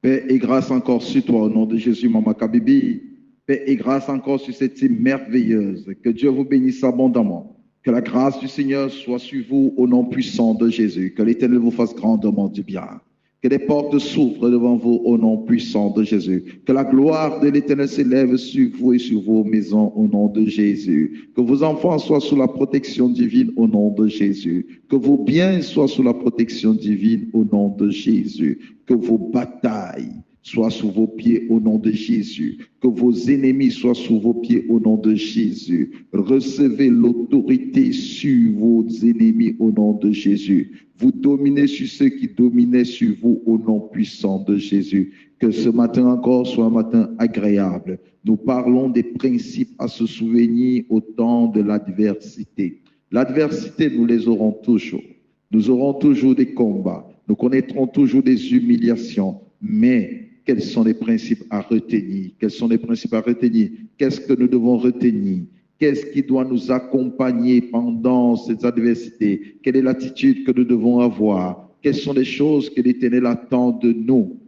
Paix et grâce encore sur toi au nom de Jésus, Mama Kabibi. Paix et grâce encore sur cette team merveilleuse. Que Dieu vous bénisse abondamment. Que la grâce du Seigneur soit sur vous au nom puissant de Jésus. Que l'Éternel vous fasse grandement du bien. Que les portes s'ouvrent devant vous au nom puissant de Jésus. Que la gloire de l'Éternel s'élève sur vous et sur vos maisons au nom de Jésus. Que vos enfants soient sous la protection divine au nom de Jésus. Que vos biens soient sous la protection divine au nom de Jésus. Que vos batailles soient sous vos pieds au nom de Jésus. Que vos ennemis soient sous vos pieds au nom de Jésus. Recevez l'autorité sur vos ennemis au nom de Jésus. Vous dominez sur ceux qui dominaient sur vous au nom puissant de Jésus. Que ce matin encore soit un matin agréable. Nous parlons des principes à se souvenir au temps de l'adversité. L'adversité, nous les aurons toujours. Nous aurons toujours des combats. Nous connaîtrons toujours des humiliations. Mais quels sont les principes à retenir? Quels sont les principes à retenir? Qu'est-ce que nous devons retenir? Qu'est-ce qui doit nous accompagner pendant cette adversité? Quelle est l'attitude que nous devons avoir? Quelles sont les choses que l'Éternel attend de nous?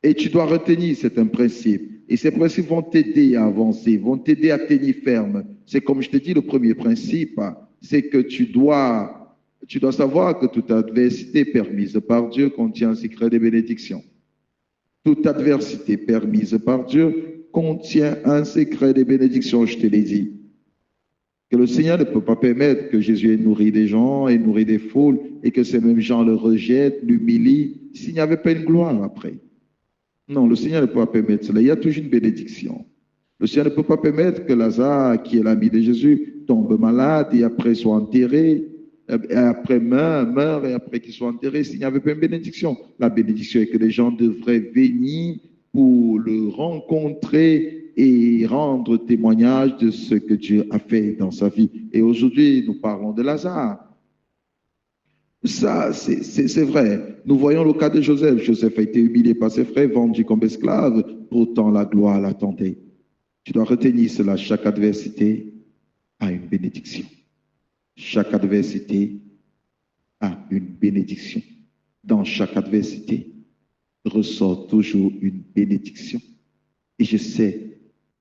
Et tu dois retenir certains principes. Et ces principes vont t'aider à avancer, vont t'aider à tenir ferme. C'est comme je te dis, le premier principe, c'est que tu dois savoir que toute adversité permise par Dieu contient un secret de bénédiction. Toute adversité permise par Dieu contient un secret de bénédiction, je te l'ai dit. Que le Seigneur ne peut pas permettre que Jésus ait nourri des gens, ait nourri des foules, et que ces mêmes gens le rejettent, l'humilient, s'il n'y avait pas une gloire après. Non, le Seigneur ne peut pas permettre cela. Il y a toujours une bénédiction. Le Seigneur ne peut pas permettre que Lazare, qui est l'ami de Jésus, tombe malade et après soit enterré, et après meurt et après qu'il soit enterré, s'il n'y avait pas une bénédiction. La bénédiction est que les gens devraient venir pour le rencontrer et rendre témoignage de ce que Dieu a fait dans sa vie. Et aujourd'hui, nous parlons de Lazare. Ça, c'est vrai. Nous voyons le cas de Joseph. Joseph a été humilié par ses frères, vendu comme esclave. Pourtant, la gloire l'attendait. Tu dois retenir cela. Chaque adversité a une bénédiction. Chaque adversité a une bénédiction. Dans chaque adversité, ressort toujours une bénédiction. Et je sais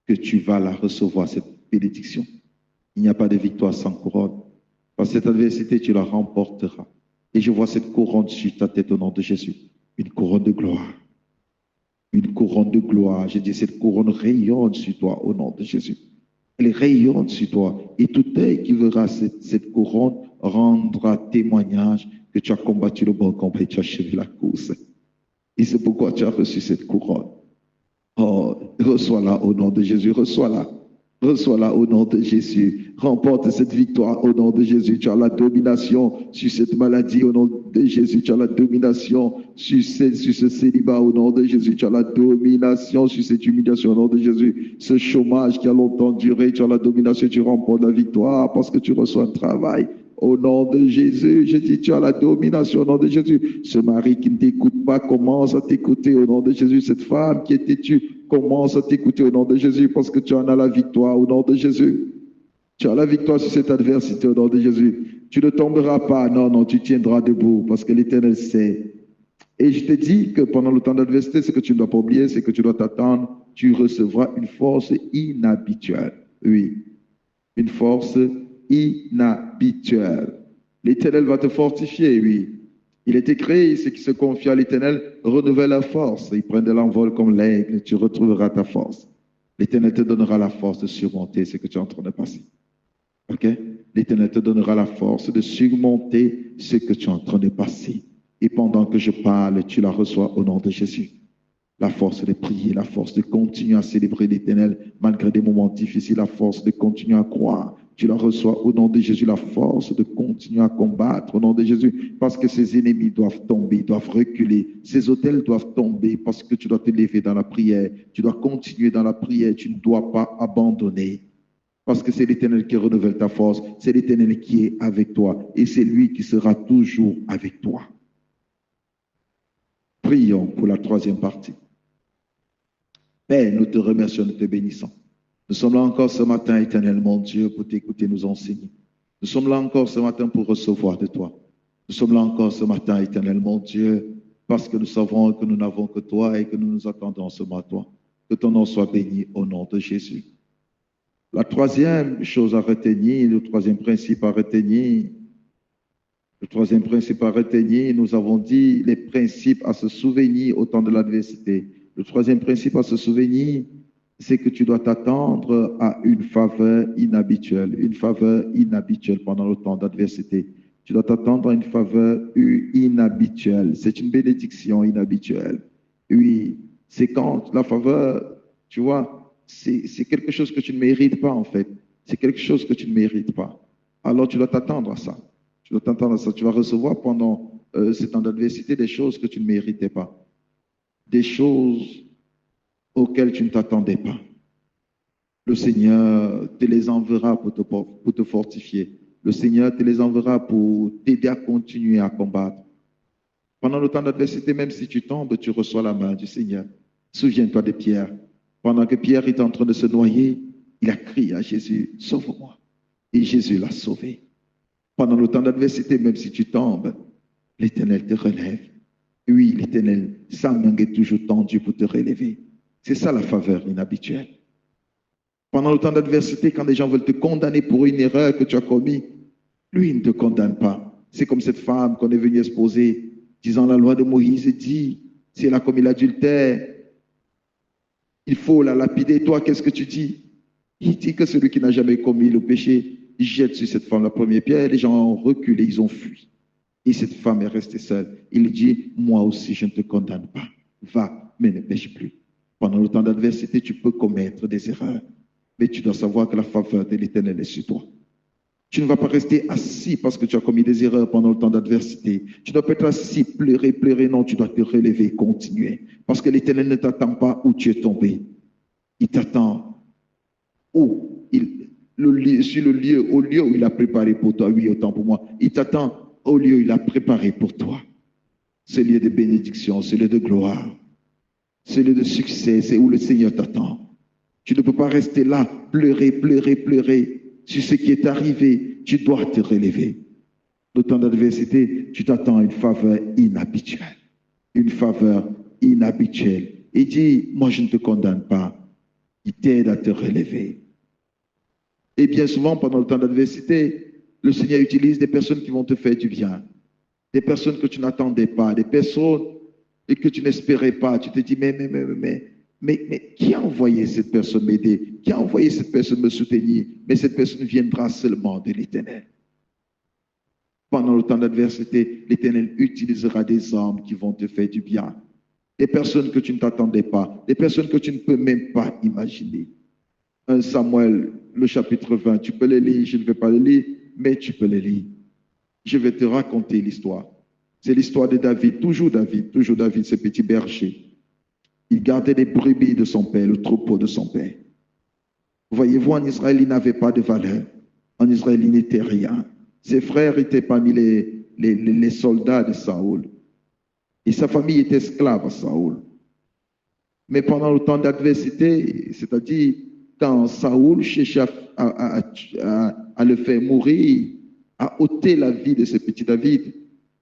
que tu vas la recevoir, cette bénédiction. Il n'y a pas de victoire sans couronne. Par cette adversité, tu la remporteras. Et je vois cette couronne sur ta tête au nom de Jésus. Une couronne de gloire. Une couronne de gloire. Je dis, cette couronne rayonne sur toi au nom de Jésus. Elle rayonne sur toi. Et tout œil qui verra cette couronne rendra témoignage que tu as combattu le bon combat et tu as achevé la course. Et c'est pourquoi tu as reçu cette couronne. Oh, reçois-la au nom de Jésus. Reçois-la. Reçois-la au nom de Jésus. Remporte cette victoire au nom de Jésus. Tu as la domination sur cette maladie au nom de Jésus. Tu as la domination sur ce célibat au nom de Jésus. Tu as la domination sur cette humiliation au nom de Jésus. Ce chômage qui a longtemps duré, tu as la domination. Tu remportes la victoire parce que tu reçois un travail. Au nom de Jésus, je dis, tu as la domination au nom de Jésus. Ce mari qui ne t'écoute pas commence à t'écouter au nom de Jésus. Cette femme qui est têtue commence à t'écouter au nom de Jésus parce que tu en as la victoire au nom de Jésus. Tu as la victoire sur cette adversité au nom de Jésus. Tu ne tomberas pas. Non, non, tu tiendras debout parce que l'Éternel sait. Et je te dis que pendant le temps d'adversité, ce que tu ne dois pas oublier, c'est que tu dois t'attendre. Tu recevras une force inhabituelle. Oui, une force inhabituel. L'Éternel va te fortifier, oui. Il était créé, ceux qui se confient à l'Éternel renouvellent la force. Ils prennent de l'envol comme l'aigle, tu retrouveras ta force. L'Éternel te donnera la force de surmonter ce que tu es en train de passer. Ok? L'Éternel te donnera la force de surmonter ce que tu es en train de passer. Et pendant que je parle, tu la reçois au nom de Jésus. La force de prier, la force de continuer à célébrer l'Éternel malgré des moments difficiles, la force de continuer à croire. Tu la reçois au nom de Jésus, la force de continuer à combattre au nom de Jésus, parce que ses ennemis doivent tomber, doivent reculer, ses autels doivent tomber, parce que tu dois te lever dans la prière, tu dois continuer dans la prière, tu ne dois pas abandonner, parce que c'est l'Éternel qui renouvelle ta force, c'est l'Éternel qui est avec toi, et c'est lui qui sera toujours avec toi. Prions pour la troisième partie. Père, nous te remercions, nous te bénissons. Nous sommes là encore ce matin, Éternel, mon Dieu, pour t'écouter, nous enseigner. Nous sommes là encore ce matin pour recevoir de toi. Nous sommes là encore ce matin, Éternel, mon Dieu, parce que nous savons que nous n'avons que toi et que nous nous attendons seulement à toi. Que ton nom soit béni au nom de Jésus. La troisième chose à retenir, le troisième principe à retenir, nous avons dit les principes à se souvenir au temps de l'adversité. Le troisième principe à se souvenir, c'est que tu dois t'attendre à une faveur inhabituelle pendant le temps d'adversité. Tu dois t'attendre à une faveur inhabituelle. C'est une bénédiction inhabituelle. Oui, c'est quand la faveur, tu vois, c'est quelque chose que tu ne mérites pas en fait. C'est quelque chose que tu ne mérites pas. Alors tu dois t'attendre à ça. Tu dois t'attendre à ça. Tu vas recevoir pendant ce temps d'adversité des choses que tu ne méritais pas. Des choses auxquelles tu ne t'attendais pas. Le Seigneur te les enverra pour te fortifier. Le Seigneur te les enverra pour t'aider à continuer à combattre. Pendant le temps d'adversité, même si tu tombes, tu reçois la main du Seigneur. Souviens-toi de Pierre. Pendant que Pierre était en train de se noyer, il a crié à Jésus, sauve-moi. Et Jésus l'a sauvé. Pendant le temps d'adversité, même si tu tombes, l'Éternel te relève. Oui, l'Éternel, sa main est toujours tendue pour te relever. C'est ça la faveur inhabituelle. Pendant le temps d'adversité, quand les gens veulent te condamner pour une erreur que tu as commise, lui, il ne te condamne pas. C'est comme cette femme qu'on est venu exposer, disant la loi de Moïse dit, si elle a commis l'adultère, il faut la lapider. Toi, qu'est-ce que tu dis? Il dit que celui qui n'a jamais commis le péché jette sur cette femme la première pierre. Les gens ont reculé, ils ont fui. Et cette femme est restée seule. Il dit, moi aussi, je ne te condamne pas. Va, mais ne pêche plus. Pendant le temps d'adversité, tu peux commettre des erreurs. Mais tu dois savoir que la faveur de l'Éternel est sur toi. Tu ne vas pas rester assis parce que tu as commis des erreurs pendant le temps d'adversité. Tu ne dois pas être assis, pleurer. Non, tu dois te relever, continuer. Parce que l'Éternel ne t'attend pas où tu es tombé. Il t'attend où sur le lieu, au lieu où il a préparé pour toi. Oui, autant pour moi. Il t'attend au lieu où il a préparé pour toi. Ce lieu de bénédiction, ce lieu de gloire, ce lieu de succès, c'est où le Seigneur t'attend. Tu ne peux pas rester là, pleurer sur ce qui est arrivé. Tu dois te relever. Dans le temps d'adversité, tu t'attends à une faveur inhabituelle. Une faveur inhabituelle. Il dit, moi je ne te condamne pas. Il t'aide à te relever. Et bien souvent, pendant le temps d'adversité, le Seigneur utilise des personnes qui vont te faire du bien. Des personnes que tu n'attendais pas. Des personnes et que tu n'espérais pas. Tu te dis, mais qui a envoyé cette personne m'aider? Qui a envoyé cette personne me soutenir? Mais cette personne viendra seulement de l'Éternel. Pendant le temps d'adversité, l'Éternel utilisera des hommes qui vont te faire du bien. Des personnes que tu ne t'attendais pas. Des personnes que tu ne peux même pas imaginer. 1 Samuel, le chapitre 20, tu peux le lire, je ne vais pas le lire, mais tu peux le lire. Je vais te raconter l'histoire. C'est l'histoire de David, toujours David, ce petit berger. Il gardait les brebis de son père, le troupeau de son père. Voyez-vous, en Israël, il n'avait pas de valeur. En Israël, il n'était rien. Ses frères étaient parmi les soldats de Saoul. Et sa famille était esclave à Saoul. Mais pendant le temps d'adversité, c'est-à-dire quand Saoul cherchait à le faire mourir, à ôter la vie de ce petit David,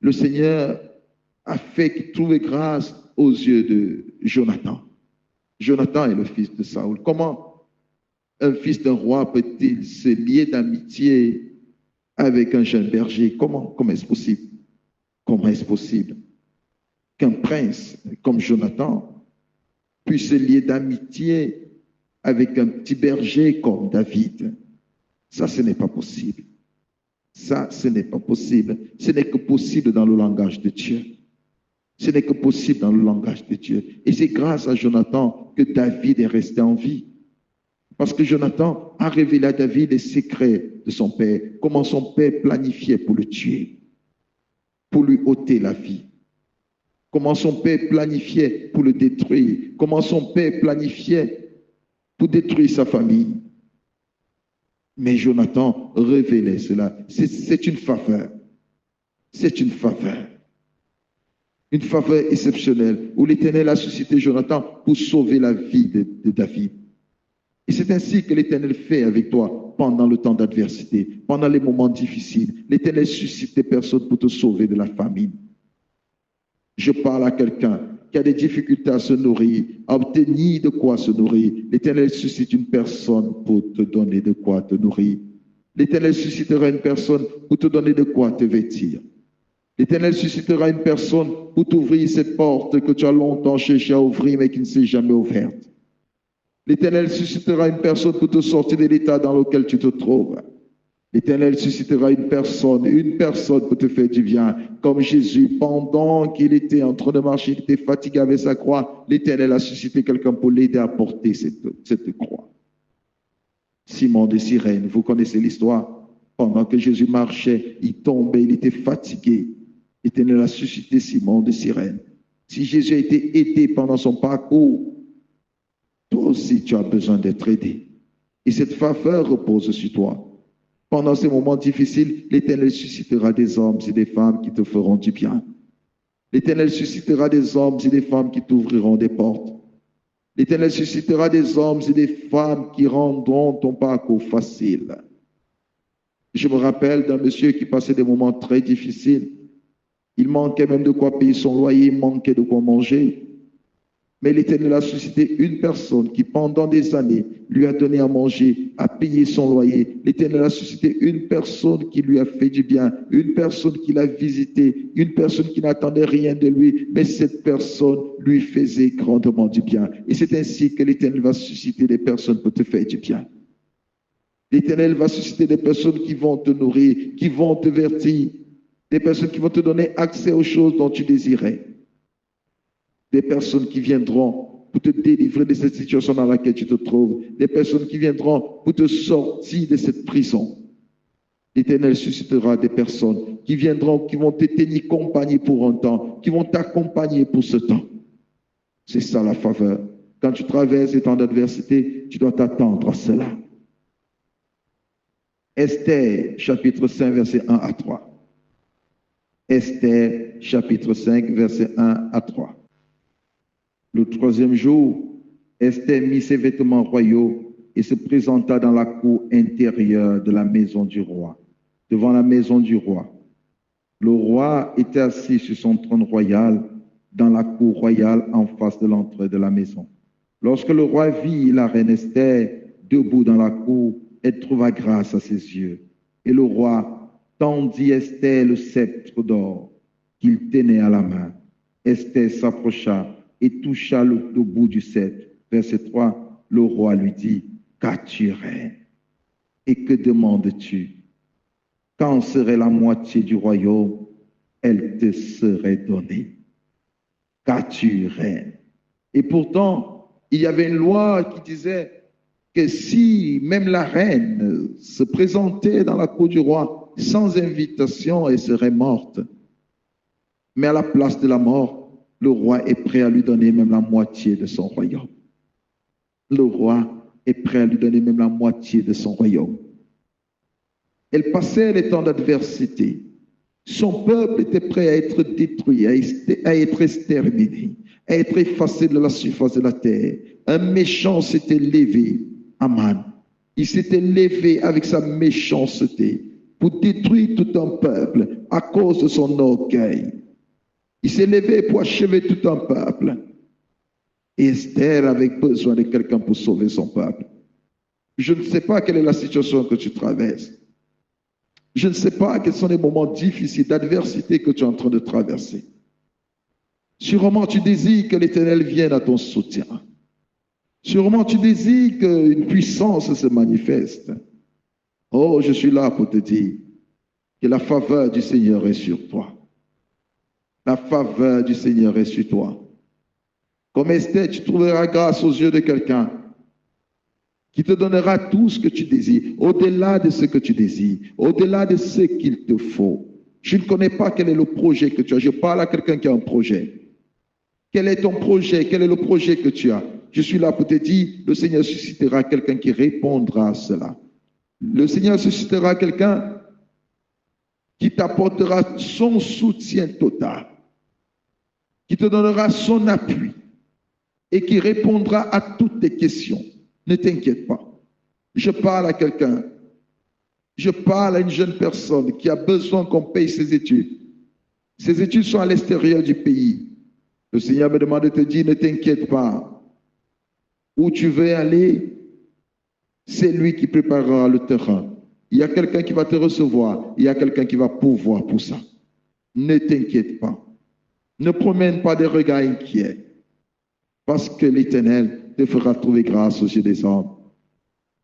le Seigneur a fait qu'il trouvait grâce aux yeux de Jonathan. Jonathan est le fils de Saoul. Comment un fils d'un roi peut-il se lier d'amitié avec un jeune berger? Comment est-ce possible? Comment est-ce possible qu'un prince comme Jonathan puisse se lier d'amitié avec un petit berger comme David? Ça, ce n'est pas possible. Ça, ce n'est pas possible. Ce n'est que possible dans le langage de Dieu. Ce n'est que possible dans le langage de Dieu. Et c'est grâce à Jonathan que David est resté en vie. Parce que Jonathan a révélé à David les secrets de son père, comment son père planifiait pour le tuer, pour lui ôter la vie. Comment son père planifiait pour le détruire, comment son père planifiait pour détruire sa famille. Mais Jonathan révélait cela. C'est une faveur. C'est une faveur. Une faveur exceptionnelle où l'Éternel a suscité Jonathan pour sauver la vie de David. Et c'est ainsi que l'Éternel fait avec toi pendant le temps d'adversité, pendant les moments difficiles. L'Éternel suscite des personnes pour te sauver de la famine. Je parle à quelqu'un qui a des difficultés à se nourrir, à obtenir de quoi se nourrir. L'Éternel suscite une personne pour te donner de quoi te nourrir. L'Éternel suscitera une personne pour te donner de quoi te vêtir. L'Éternel suscitera une personne pour t'ouvrir cette porte que tu as longtemps cherché à ouvrir mais qui ne s'est jamais ouverte. L'Éternel suscitera une personne pour te sortir de l'état dans lequel tu te trouves. L'Éternel suscitera une personne pour te faire du bien. Comme Jésus, pendant qu'il était en train de marcher, il était fatigué avec sa croix, l'Éternel a suscité quelqu'un pour l'aider à porter cette croix. Simon de Cyrène, vous connaissez l'histoire. Pendant que Jésus marchait, il tombait, il était fatigué. L'Éternel a suscité Simon de Cyrène. Si Jésus a été aidé pendant son parcours, toi aussi tu as besoin d'être aidé. Et cette faveur repose sur toi. Pendant ces moments difficiles, l'Éternel suscitera des hommes et des femmes qui te feront du bien. L'Éternel suscitera des hommes et des femmes qui t'ouvriront des portes. L'Éternel suscitera des hommes et des femmes qui rendront ton parcours facile. Je me rappelle d'un monsieur qui passait des moments très difficiles. Il manquait même de quoi payer son loyer, il manquait de quoi manger. Mais l'Éternel a suscité une personne qui, pendant des années, lui a donné à manger, a payé son loyer. L'Éternel a suscité une personne qui lui a fait du bien, une personne qui l'a visité, une personne qui n'attendait rien de lui, mais cette personne lui faisait grandement du bien. Et c'est ainsi que l'Éternel va susciter des personnes pour te faire du bien. L'Éternel va susciter des personnes qui vont te nourrir, qui vont te vertir, des personnes qui vont te donner accès aux choses dont tu désirais. Des personnes qui viendront pour te délivrer de cette situation dans laquelle tu te trouves. Des personnes qui viendront pour te sortir de cette prison. L'Éternel suscitera des personnes qui viendront, qui vont te tenir compagnie pour un temps, qui vont t'accompagner pour ce temps. C'est ça la faveur. Quand tu traverses ces temps d'adversité, tu dois t'attendre à cela. Esther, chapitre 5, versets 1 à 3. Esther, chapitre 5, versets 1 à 3. Le troisième jour, Esther mit ses vêtements royaux et se présenta dans la cour intérieure de la maison du roi, devant la maison du roi. Le roi était assis sur son trône royal dans la cour royale en face de l'entrée de la maison. Lorsque le roi vit la reine Esther debout dans la cour, elle trouva grâce à ses yeux. Et le roi tendit Esther le sceptre d'or qu'il tenait à la main. Esther s'approcha et toucha le bout du sceptre. Verset 3, le roi lui dit, « Qu'as-tu, reine? Et que demandes-tu? Quand serait la moitié du royaume, elle te serait donnée. Qu'as-tu, reine? » Et pourtant, il y avait une loi qui disait que si même la reine se présentait dans la cour du roi sans invitation, elle serait morte. Mais à la place de la mort, le roi est prêt à lui donner même la moitié de son royaume. Le roi est prêt à lui donner même la moitié de son royaume. Elle passait les temps d'adversité. Son peuple était prêt à être détruit, à être exterminé, à être effacé de la surface de la terre. Un méchant s'était levé, Aman. Il s'était levé avec sa méchanceté pour détruire tout un peuple à cause de son orgueil. Il s'est levé pour achever tout un peuple. Et Esther avait besoin de quelqu'un pour sauver son peuple. Je ne sais pas quelle est la situation que tu traverses. Je ne sais pas quels sont les moments difficiles d'adversité que tu es en train de traverser. Sûrement tu désires que l'Éternel vienne à ton soutien. Sûrement tu désires qu'une puissance se manifeste. Oh, je suis là pour te dire que la faveur du Seigneur est sur toi. La faveur du Seigneur est sur toi. Comme Esther, tu trouveras grâce aux yeux de quelqu'un qui te donnera tout ce que tu désires, au-delà de ce que tu désires, au-delà de ce qu'il te faut. Je ne connais pas quel est le projet que tu as. Je parle à quelqu'un qui a un projet. Quel est ton projet? Quel est le projet que tu as? Je suis là pour te dire, le Seigneur suscitera quelqu'un qui répondra à cela. Le Seigneur suscitera quelqu'un qui t'apportera son soutien total, qui te donnera son appui et qui répondra à toutes tes questions. Ne t'inquiète pas. Je parle à quelqu'un. Je parle à une jeune personne qui a besoin qu'on paye ses études. Ses études sont à l'extérieur du pays. Le Seigneur me demande de te dire, ne t'inquiète pas. Où tu veux aller, c'est lui qui préparera le terrain. Il y a quelqu'un qui va te recevoir. Il y a quelqu'un qui va pouvoir pour ça. Ne t'inquiète pas. Ne promène pas des regards inquiets. Parce que l'Éternel te fera trouver grâce aux yeux des hommes.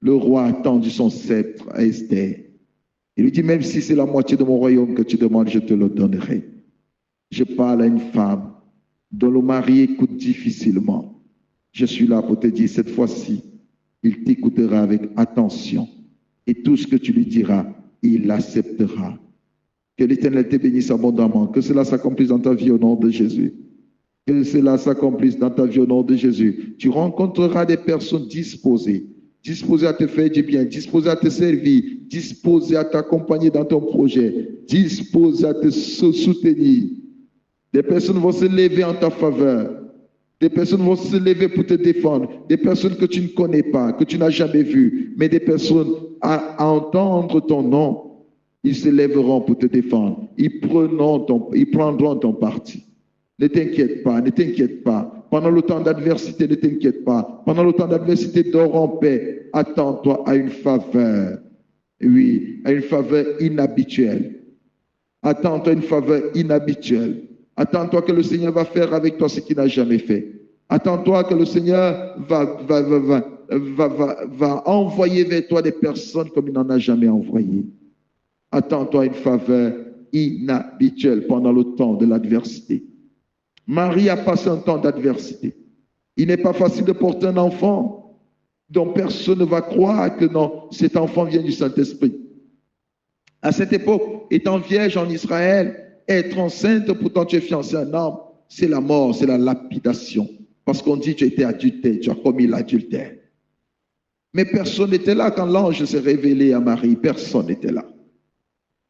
Le roi a tendu son sceptre à Esther. Il lui dit, même si c'est la moitié de mon royaume que tu demandes, je te le donnerai. Je parle à une femme dont le mari écoute difficilement. Je suis là pour te dire, cette fois-ci, il t'écoutera avec attention. Et tout ce que tu lui diras, il l'acceptera. Que l'Éternel te bénisse abondamment. Que cela s'accomplisse dans ta vie au nom de Jésus. Que cela s'accomplisse dans ta vie au nom de Jésus. Tu rencontreras des personnes disposées à te faire du bien, disposées à te servir, disposées à t'accompagner dans ton projet, disposées à te soutenir. Des personnes vont se lever en ta faveur. Des personnes vont se lever pour te défendre. Des personnes que tu ne connais pas, que tu n'as jamais vues, mais des personnes à entendre ton nom, ils se lèveront pour te défendre. Ils prendront ton parti. Ne t'inquiète pas, ne t'inquiète pas. Pendant le temps d'adversité, ne t'inquiète pas. Pendant le temps d'adversité, dors en paix. Attends-toi à une faveur. Oui, à une faveur inhabituelle. Attends-toi à une faveur inhabituelle. Attends-toi que le Seigneur va faire avec toi ce qu'il n'a jamais fait. Attends-toi que le Seigneur va envoyer vers toi des personnes comme il n'en a jamais envoyé. Attends-toi à une faveur inhabituelle pendant le temps de l'adversité. Marie a passé un temps d'adversité. Il n'est pas facile de porter un enfant dont personne ne va croire que non, cet enfant vient du Saint-Esprit. À cette époque, étant vierge en Israël, être enceinte, pourtant tu es fiancé à un homme, c'est la mort, c'est la lapidation. Parce qu'on dit tu as été adultère, tu as commis l'adultère. Mais personne n'était là quand l'ange s'est révélé à Marie, personne n'était là.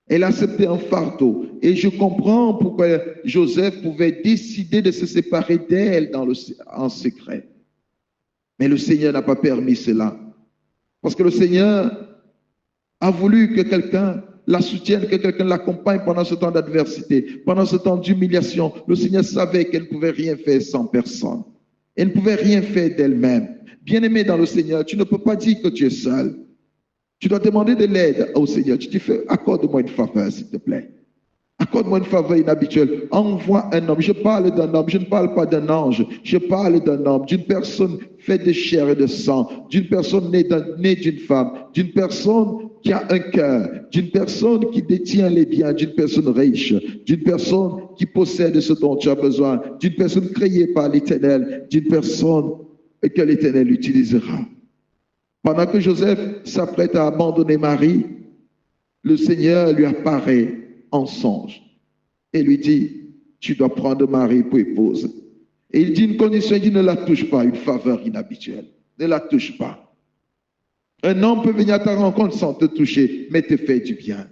Elle a accepté un fardeau. Et je comprends pourquoi Joseph pouvait décider de se séparer d'elle en secret. Mais le Seigneur n'a pas permis cela. Parce que le Seigneur a voulu que quelqu'un la soutienne, que quelqu'un l'accompagne pendant ce temps d'adversité, pendant ce temps d'humiliation. Le Seigneur savait qu'elle ne pouvait rien faire sans personne. Elle ne pouvait rien faire d'elle-même. Bien-aimé dans le Seigneur, tu ne peux pas dire que tu es seul. Tu dois demander de l'aide au Seigneur. Tu te fais, accorde-moi une faveur, s'il te plaît. Accorde-moi une faveur inhabituelle. Envoie un homme. Je parle d'un homme. Je ne parle pas d'un ange. Je parle d'un homme, d'une personne faite de chair et de sang, d'une personne née d'une femme, d'une personne qui a un cœur, d'une personne qui détient les biens, d'une personne riche, d'une personne qui possède ce dont tu as besoin, d'une personne créée par l'Éternel, d'une personne que l'Éternel utilisera. Pendant que Joseph s'apprête à abandonner Marie, le Seigneur lui apparaît en songe et lui dit, tu dois prendre Marie pour épouse. Et il dit une condition, il dit ne la touche pas, une faveur inhabituelle. Ne la touche pas. Un homme peut venir à ta rencontre sans te toucher, mais te faire du bien.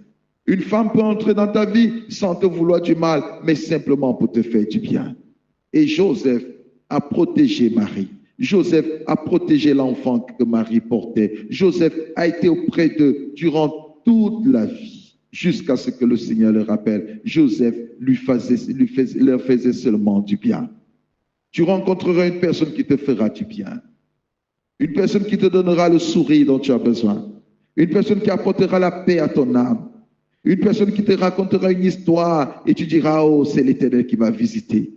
Une femme peut entrer dans ta vie sans te vouloir du mal, mais simplement pour te faire du bien. Et Joseph a protégé Marie. Joseph a protégé l'enfant que Marie portait. Joseph a été auprès d'eux durant toute la vie, jusqu'à ce que le Seigneur le rappelle. Joseph leur faisait seulement du bien. Tu rencontreras une personne qui te fera du bien. Une personne qui te donnera le sourire dont tu as besoin. Une personne qui apportera la paix à ton âme. Une personne qui te racontera une histoire et tu diras, oh, c'est l'Éternel qui m'a visité.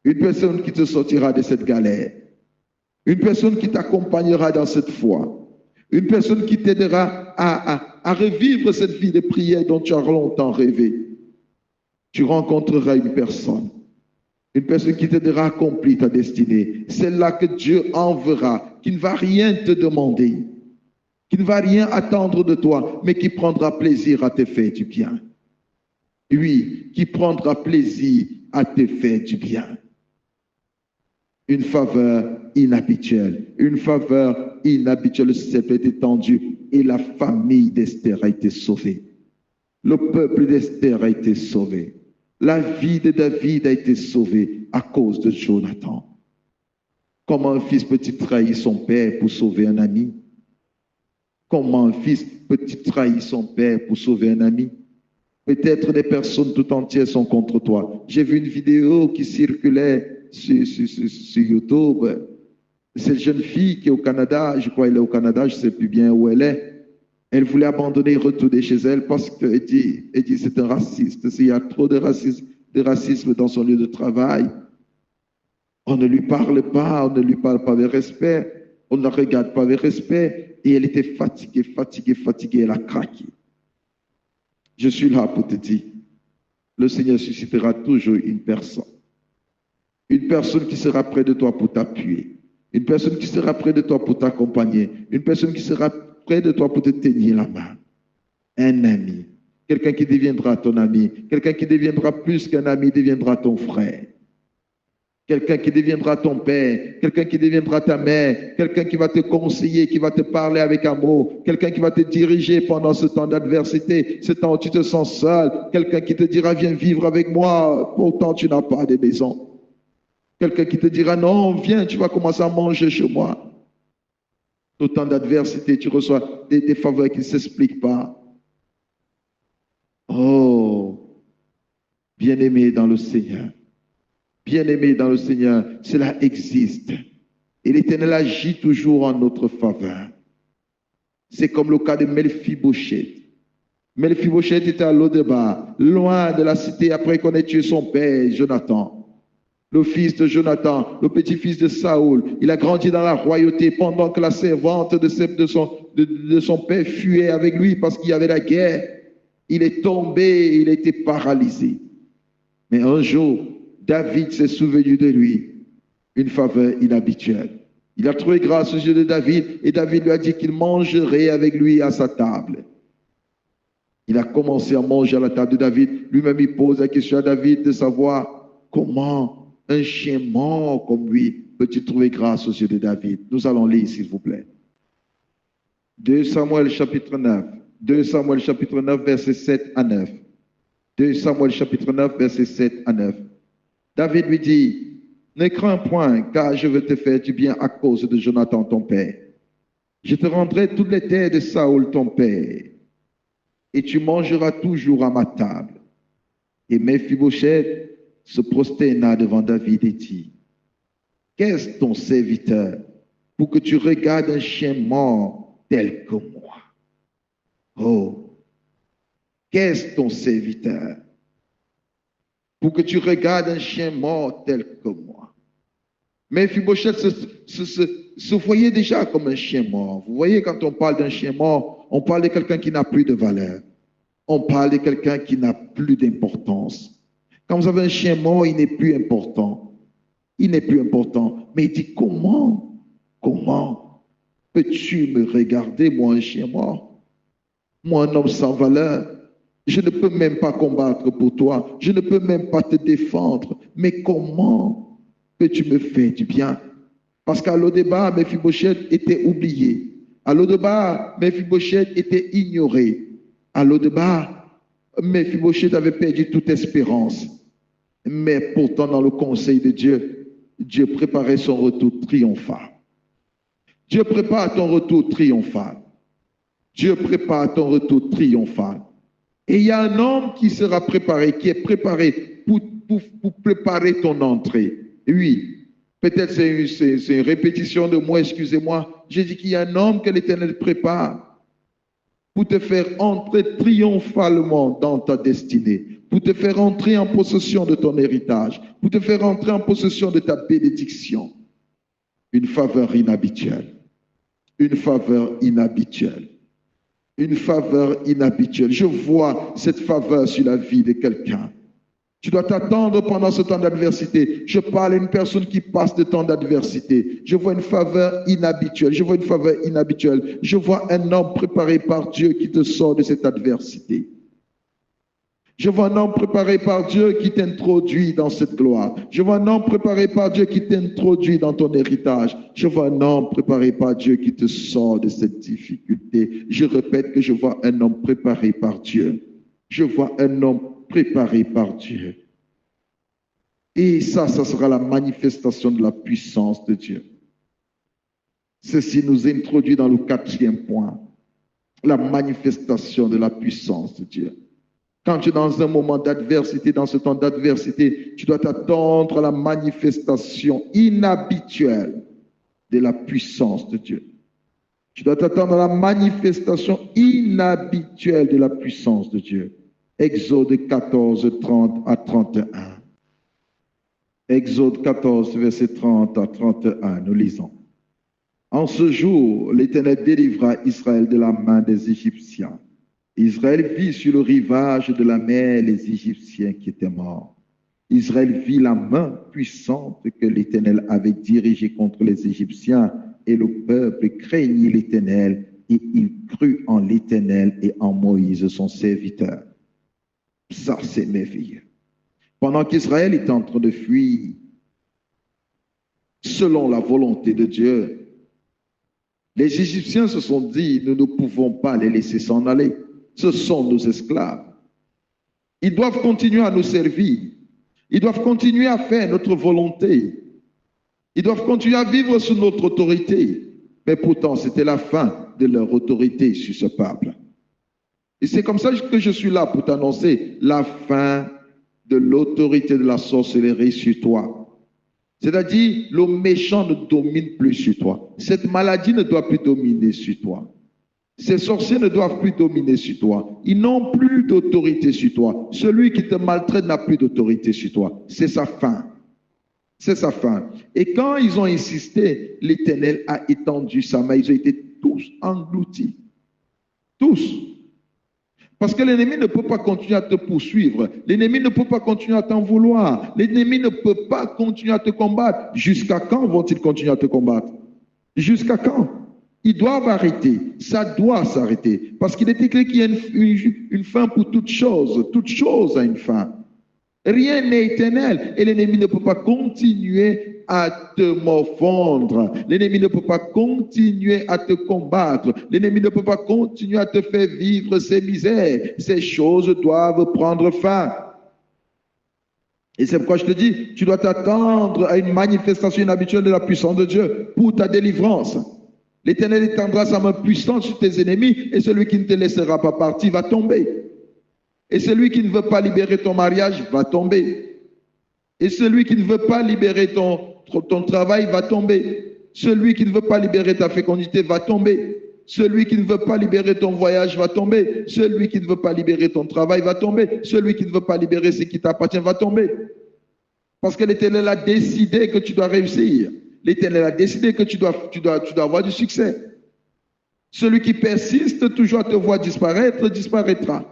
Une personne qui te sortira de cette galère. Une personne qui t'accompagnera dans cette foi. Une personne qui t'aidera à revivre cette vie de prière dont tu as longtemps rêvé. Tu rencontreras une personne qui t'aidera à accomplir ta destinée. C'est là que Dieu enverra, qui ne va rien te demander, qui ne va rien attendre de toi, mais qui prendra plaisir à te faire du bien. Oui, qui prendra plaisir à te faire du bien. Une faveur inhabituelle. Une faveur inhabituelle s'est étendue et la famille d'Esther a été sauvée. Le peuple d'Esther a été sauvé. La vie de David a été sauvée à cause de Jonathan. Comment un fils peut-il trahir son père pour sauver un ami? Comment un fils peut-il trahir son père pour sauver un ami? Peut-être des personnes tout entières sont contre toi. J'ai vu une vidéo qui circulait sur YouTube. Cette jeune fille qui est au Canada, je crois qu'elle est au Canada, je ne sais plus bien où elle est. Elle voulait abandonner et retourner chez elle parce qu'elle dit c'est un raciste. Il y a trop de racisme dans son lieu de travail. On ne lui parle pas, on ne lui parle pas avec respect, on ne la regarde pas avec respect. Et elle était fatiguée, elle a craqué. Je suis là pour te dire, le Seigneur suscitera toujours une personne. Une personne qui sera près de toi pour t'appuyer. Une personne qui sera près de toi pour t'accompagner. Une personne qui sera près de toi pour te tenir la main. Un ami. Quelqu'un qui deviendra ton ami. Quelqu'un qui deviendra plus qu'un ami, deviendra ton frère. Quelqu'un qui deviendra ton père, quelqu'un qui deviendra ta mère, quelqu'un qui va te conseiller, qui va te parler avec amour, quelqu'un qui va te diriger pendant ce temps d'adversité, ce temps où tu te sens seul, quelqu'un qui te dira viens vivre avec moi, pourtant tu n'as pas de maison. Quelqu'un qui te dira non, viens, tu vas commencer à manger chez moi. Au temps d'adversité, tu reçois des faveurs qui ne s'expliquent pas. Oh, bien-aimé dans le Seigneur. Bien-aimé dans le Seigneur, cela existe. Et l'Éternel agit toujours en notre faveur. C'est comme le cas de Mephibosheth. Mephibosheth était à Lo-debar, loin de la cité après qu'on ait tué son père, Jonathan. Le fils de Jonathan, le petit-fils de Saoul. Il a grandi dans la royauté pendant que la servante de son père fuyait avec lui parce qu'il y avait la guerre. Il est tombé, il a été paralysé. Mais un jour, David s'est souvenu de lui, une faveur inhabituelle. Il a trouvé grâce aux yeux de David et David lui a dit qu'il mangerait avec lui à sa table. Il a commencé à manger à la table de David. Lui-même, il pose la question à David de savoir comment un chien mort comme lui peut-il trouver grâce aux yeux de David. Nous allons lire, s'il vous plaît. 2 Samuel chapitre 9. 2 Samuel chapitre 9, versets 7 à 9. 2 Samuel chapitre 9, versets 7 à 9. David lui dit, ne crains point, car je veux te faire du bien à cause de Jonathan ton père. Je te rendrai toutes les terres de Saoul ton père, et tu mangeras toujours à ma table. Et Mephibosheth se prosterna devant David et dit, qu'est-ce ton serviteur pour que tu regardes un chien mort tel que moi? Oh, qu'est-ce ton serviteur pour que tu regardes un chien mort tel que moi? Mephibosheth se voyait déjà comme un chien mort. Vous voyez, quand on parle d'un chien mort, on parle de quelqu'un qui n'a plus de valeur. On parle de quelqu'un qui n'a plus d'importance. Quand vous avez un chien mort, il n'est plus important. Il n'est plus important. Mais il dit, comment peux-tu me regarder, moi, un chien mort? Moi, un homme sans valeur. Je ne peux même pas combattre pour toi. Je ne peux même pas te défendre. Mais comment peux-tu me faire du bien? Parce qu'à Lo-debar, Mephibosheth était oublié. À Lo-debar, Mephibosheth était ignoré. À Lo-debar, Mephibosheth avait perdu toute espérance. Mais pourtant, dans le conseil de Dieu, Dieu préparait son retour triomphal. Dieu prépare ton retour triomphal. Dieu prépare ton retour triomphal. Et il y a un homme qui sera préparé, qui est préparé pour préparer ton entrée. Oui, peut-être c'est une répétition de moi, excusez-moi. J'ai dit qu'il y a un homme que l'Éternel prépare pour te faire entrer triomphalement dans ta destinée, pour te faire entrer en possession de ton héritage, pour te faire entrer en possession de ta bénédiction. Une faveur inhabituelle. Une faveur inhabituelle. Une faveur inhabituelle. Je vois cette faveur sur la vie de quelqu'un. Tu dois t'attendre pendant ce temps d'adversité. Je parle à une personne qui passe de temps d'adversité. Je vois une faveur inhabituelle. Je vois une faveur inhabituelle. Je vois un homme préparé par Dieu qui te sort de cette adversité. Je vois un homme préparé par Dieu qui t'introduit dans cette gloire. Je vois un homme préparé par Dieu qui t'introduit dans ton héritage. Je vois un homme préparé par Dieu qui te sort de cette difficulté. Je répète que je vois un homme préparé par Dieu. Je vois un homme préparé par Dieu. Et ça sera la manifestation de la puissance de Dieu. Ceci nous introduit dans le 4e point. La manifestation de la puissance de Dieu. Quand tu es dans un moment d'adversité, dans ce temps d'adversité, tu dois t'attendre à la manifestation inhabituelle de la puissance de Dieu. Tu dois t'attendre à la manifestation inhabituelle de la puissance de Dieu. Exode 14, 30 à 31. Exode 14, verset 30 à 31, nous lisons. En ce jour, l'Éternel délivra Israël de la main des Égyptiens. Israël vit sur le rivage de la mer les Égyptiens qui étaient morts. Israël vit la main puissante que l'Éternel avait dirigée contre les Égyptiens, et le peuple craignit l'Éternel, et il crut en l'Éternel et en Moïse, son serviteur. Ça, c'est merveilleux. Pendant qu'Israël est en train de fuir, selon la volonté de Dieu, les Égyptiens se sont dit, nous ne pouvons pas les laisser s'en aller. Ce sont nos esclaves. Ils doivent continuer à nous servir. Ils doivent continuer à faire notre volonté. Ils doivent continuer à vivre sous notre autorité. Mais pourtant, c'était la fin de leur autorité sur ce peuple. Et c'est comme ça que je suis là pour t'annoncer la fin de l'autorité de la sorcellerie sur toi. C'est-à-dire, le méchant ne domine plus sur toi. Cette maladie ne doit plus dominer sur toi. Ces sorciers ne doivent plus dominer sur toi. Ils n'ont plus d'autorité sur toi. Celui qui te maltraite n'a plus d'autorité sur toi. C'est sa fin. C'est sa fin. Et quand ils ont insisté, l'Éternel a étendu sa main. Ils ont été tous engloutis. Tous. Parce que l'ennemi ne peut pas continuer à te poursuivre. L'ennemi ne peut pas continuer à t'en vouloir. L'ennemi ne peut pas continuer à te combattre. Jusqu'à quand vont-ils continuer à te combattre? Jusqu'à quand? Ils doivent arrêter. Ça doit s'arrêter. Parce qu'il est écrit qu'il y a une fin pour toute chose. Toute chose a une fin. Rien n'est éternel. Et l'ennemi ne peut pas continuer à te morfondre. L'ennemi ne peut pas continuer à te combattre. L'ennemi ne peut pas continuer à te faire vivre ces misères. Ces choses doivent prendre fin. Et c'est pourquoi je te dis, tu dois t'attendre à une manifestation inhabituelle de la puissance de Dieu pour ta délivrance. L'Éternel étendra sa main puissante sur tes ennemis, et celui qui ne te laissera pas partir va tomber. Et celui qui ne veut pas libérer ton mariage va tomber. Et celui qui ne veut pas libérer ton travail va tomber. Celui qui ne veut pas libérer ta fécondité va tomber. Celui qui ne veut pas libérer ton voyage va tomber. Celui qui ne veut pas libérer ton travail va tomber. Celui qui ne veut pas libérer ce qui t'appartient va tomber. Parce que l'Éternel a décidé que tu dois réussir. L'Éternel a décidé que tu dois avoir du succès. Celui qui persiste toujours à te voir disparaître, disparaîtra.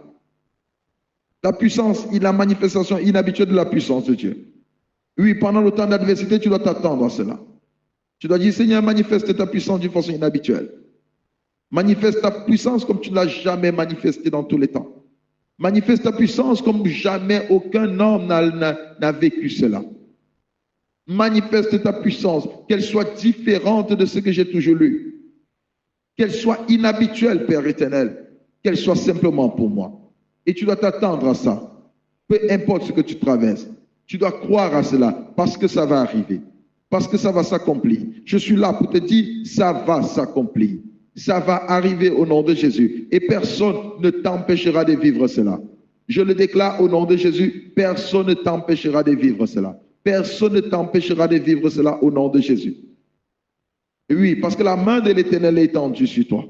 La puissance, la manifestation inhabituelle de la puissance de Dieu. Oui, pendant le temps d'adversité, tu dois t'attendre à cela. Tu dois dire, Seigneur, manifeste ta puissance d'une façon inhabituelle. Manifeste ta puissance comme tu ne l'as jamais manifestée dans tous les temps. Manifeste ta puissance comme jamais aucun homme n'a vécu cela. Manifeste ta puissance, qu'elle soit différente de ce que j'ai toujours lu. Qu'elle soit inhabituelle, Père éternel. Qu'elle soit simplement pour moi. Et tu dois t'attendre à ça. Peu importe ce que tu traverses. Tu dois croire à cela parce que ça va arriver. Parce que ça va s'accomplir. Je suis là pour te dire, ça va s'accomplir. Ça va arriver au nom de Jésus. Et personne ne t'empêchera de vivre cela. Je le déclare au nom de Jésus, personne ne t'empêchera de vivre cela. Personne ne t'empêchera de vivre cela au nom de Jésus. Oui, parce que la main de l'Éternel est étendue sur toi.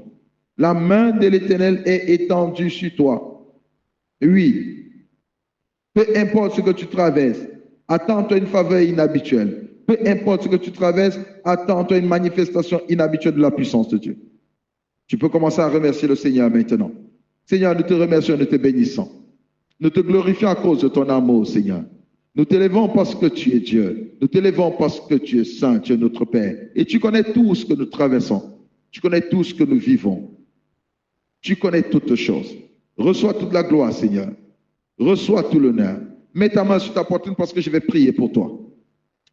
La main de l'Éternel est étendue sur toi. Oui, peu importe ce que tu traverses, attends-toi une faveur inhabituelle. Peu importe ce que tu traverses, attends-toi une manifestation inhabituelle de la puissance de Dieu. Tu peux commencer à remercier le Seigneur maintenant. Seigneur, nous te remercions, nous te bénissons. Nous te glorifions à cause de ton amour, Seigneur. Nous t'élevons parce que tu es Dieu. Nous t'élevons parce que tu es saint, tu es notre Père. Et tu connais tout ce que nous traversons. Tu connais tout ce que nous vivons. Tu connais toutes choses. Reçois toute la gloire, Seigneur. Reçois tout l'honneur. Mets ta main sur ta poitrine parce que je vais prier pour toi.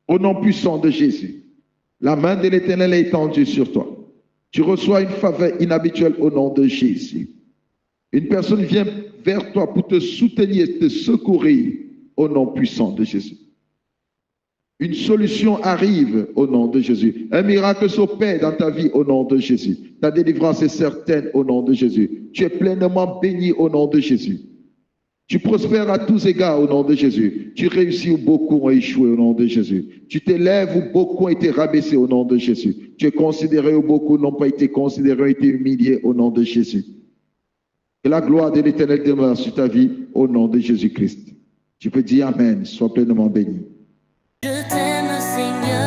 Au nom puissant de Jésus, la main de l'Éternel est étendue sur toi. Tu reçois une faveur inhabituelle au nom de Jésus. Une personne vient vers toi pour te soutenir, te secourir au nom puissant de Jésus. Une solution arrive au nom de Jésus. Un miracle s'opère dans ta vie au nom de Jésus. Ta délivrance est certaine au nom de Jésus. Tu es pleinement béni au nom de Jésus. Tu prospères à tous égards au nom de Jésus. Tu réussis où beaucoup ont échoué au nom de Jésus. Tu t'élèves où beaucoup ont été rabaissés au nom de Jésus. Tu es considéré où beaucoup n'ont pas été considérés, ont été humiliés au nom de Jésus. Que la gloire de l'Éternel demeure sur ta vie au nom de Jésus-Christ. Tu peux dire Amen. Sois pleinement béni. Je t'aime, Seigneur.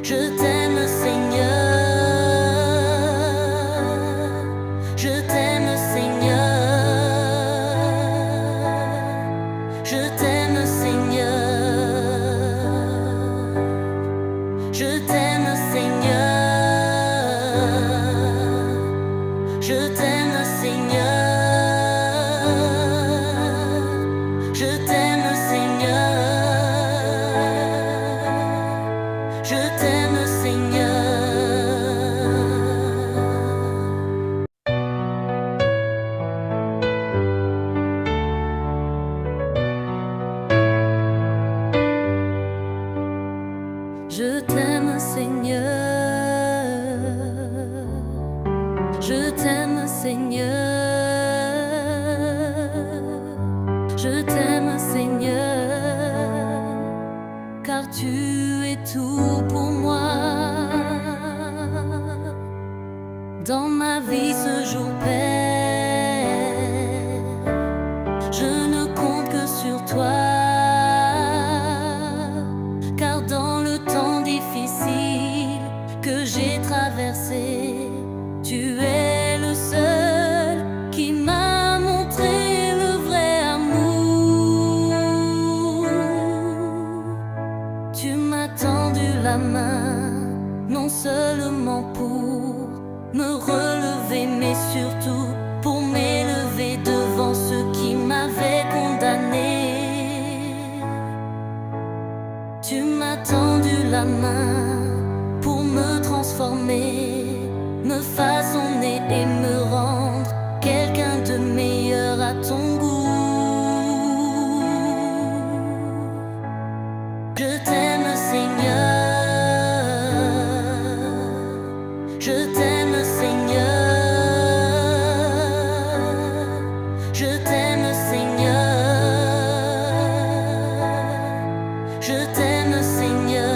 Je t'aime, Seigneur. Je t'aime, Seigneur. Je t'aime, Seigneur. Je t'aime, Seigneur. Je t'aime, Seigneur. Je t'aime, Seigneur. Je t'aime, Seigneur. Je t'aime, Seigneur. Je t'aime, Seigneur. Je t'aime, Seigneur, car tu es tout pour moi. Dans ma vie ce jour Père, je ne compte que sur toi. Car dans le temps difficile que j'ai traversé, tu es le seul qui m'a montré le vrai amour. Tu m'as tendu la main, non seulement pour me relever, mais surtout pour m'élever devant ceux qui m'avaient condamné. Tu m'as tendu la main pour me transformer, me façonner et me rendre quelqu'un de meilleur à ton goût. Je t'aime, Seigneur. Je t'aime, Seigneur. Je t'aime, Seigneur. Je t'aime, Seigneur.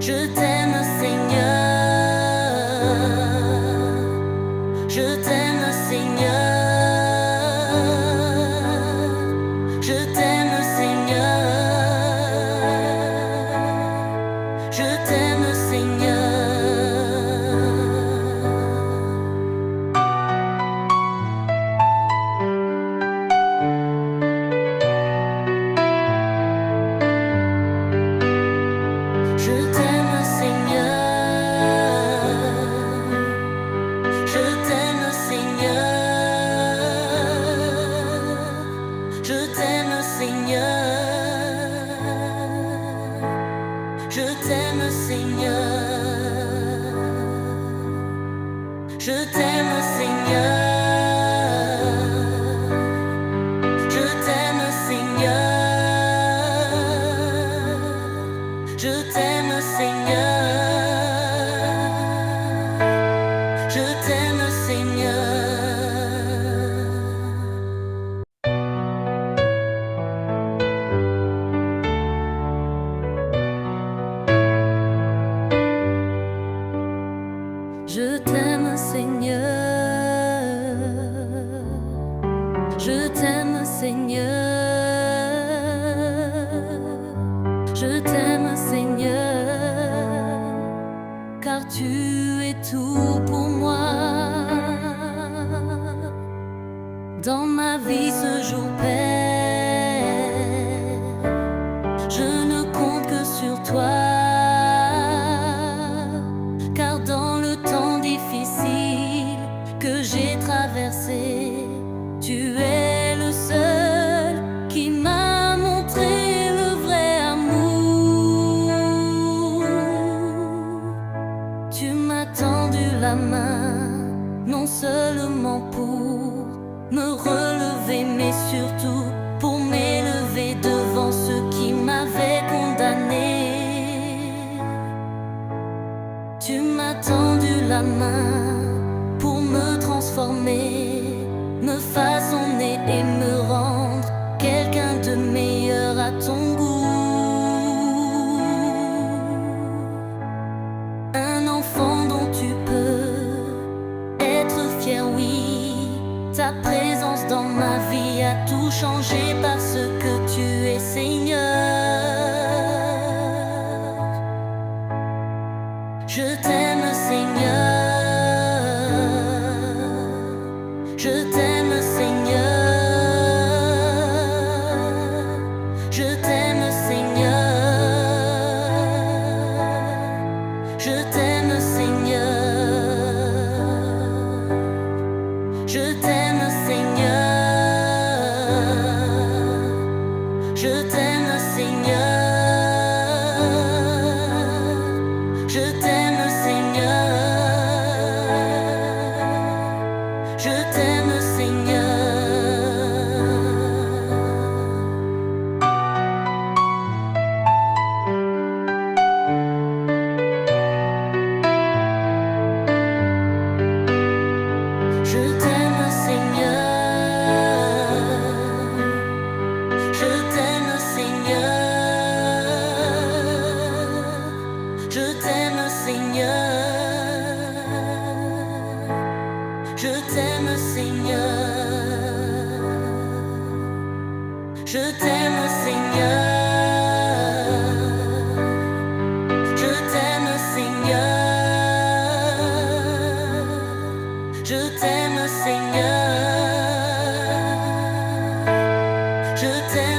Je t'aime, Seigneur. Je t'aime, Seigneur. Je t'aime, Seigneur. Je t'aime, Seigneur. Je t'aime, Seigneur. Je t'aime, Seigneur. Je t'aime, Seigneur. Je t'aime, Seigneur. Je t'aime, Seigneur. Je t'aime, Seigneur. Je t'aime, Seigneur. Je t'aime, Seigneur. Je t'aime, Seigneur. Je t'aime, Seigneur. Je t'aime, Seigneur, car tu es tout pour moi. Dans ma vie ce jour Père, je ne compte que sur toi. Car dans le temps difficile que j'ai traversé, tu es le seul qui m'a montré le vrai amour. Tu m'as tendu la main, non seulement pour me relever, mais surtout pour m'élever devant ceux qui m'avaient condamné. Tu m'as tendu la main former, me façonner et me rendre quelqu'un de meilleur à ton goût. Un enfant dont tu peux être fier, oui. Ta présence dans ma vie a tout changé parce que tu es Seigneur. Je t'aime, Seigneur. Je t'aime, Seigneur. Je t'aime, Seigneur. Je t'aime, Seigneur. Je t'aime, Seigneur. Je t'aime, Seigneur. Je t'aime, Seigneur. Je t'aime, Seigneur. Je t'aime, Seigneur. Je t'aime, Seigneur. Je t'aime, Seigneur. Je t'aime, Seigneur. Je t'aime, Seigneur. Je t'aime, Seigneur. Je t'aime, Seigneur. Je t'aime.